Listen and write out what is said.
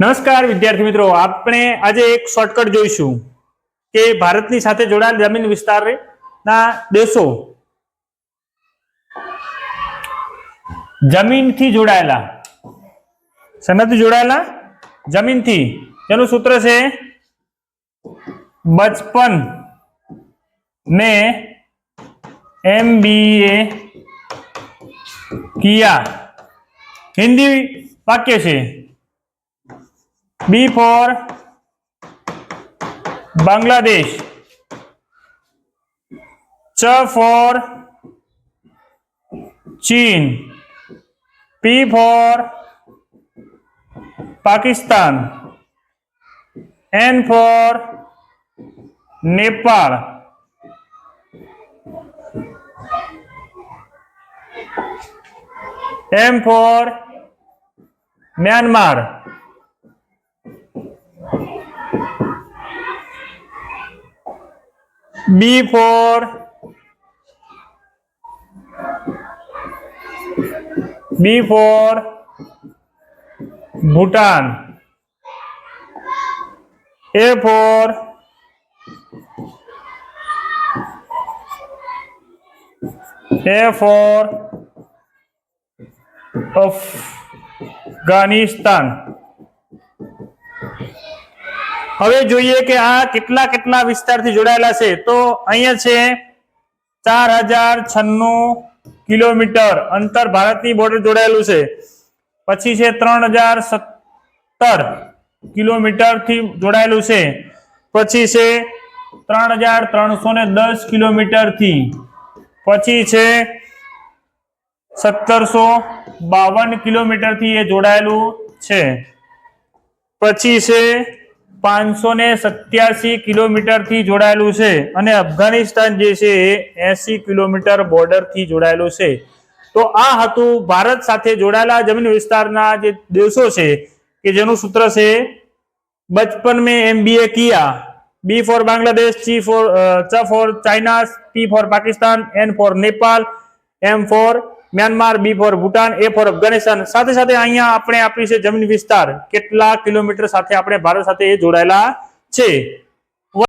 નમસ્કાર વિદ્યાર્થી મિત્રો, આપણે આજે એક શોર્ટકટ જોઈશું કે ભારતની સાથે જોડાયેલ જમીન વિસ્તારના દેશો જમીનથી જોડાયેલા, શેનાથી જોડાયેલા? જમીનથી. તેનું સૂત્ર છે बचपन में MBA किया. हिंदी वाक्य છે B for बांग्लादेश, च for चीन, P for Pakistan, N for Nepal, M for Myanmar, B for Bhutan, A for Afghanistan. હવે જોઈએ કે આ કેટલા કેટલા વિસ્તારથી જોડાયેલા છે. તો અહીંયા છે 4096 કિલોમીટર અંતર ભારતની બોર્ડર જોડાયેલું છે. પછી છે 3017 કિલોમીટર થી જોડાયેલું છે. પછી છે 3310 કિલોમીટર થી. પછી છે 1752 કિલોમીટર થી એ જોડાયેલું છે. પછી છે 587 કિલોમીટર થી જોડાયેલું છે. અને અફઘાનિસ્તાન જે છે એ 80 કિલોમીટર બોર્ડર થી જોડાયેલું છે. તો આ હતું ભારત સાથે જોડાયેલા જમીન વિસ્તારના જે દેશો છે કે જેનું સૂત્ર છે बचपन में MBA किया. B for बांग्लादेश, च for China, P for Pakistan, N for Nepal, M for Myanmar, B for Bhutan, A for Afghanistan. સાથે સાથે અહીંયા આપણે આપણી છે જમીન વિસ્તાર કેટલા કિલોમીટર સાથે આપણે ભારત સાથે જોડાયેલા છે.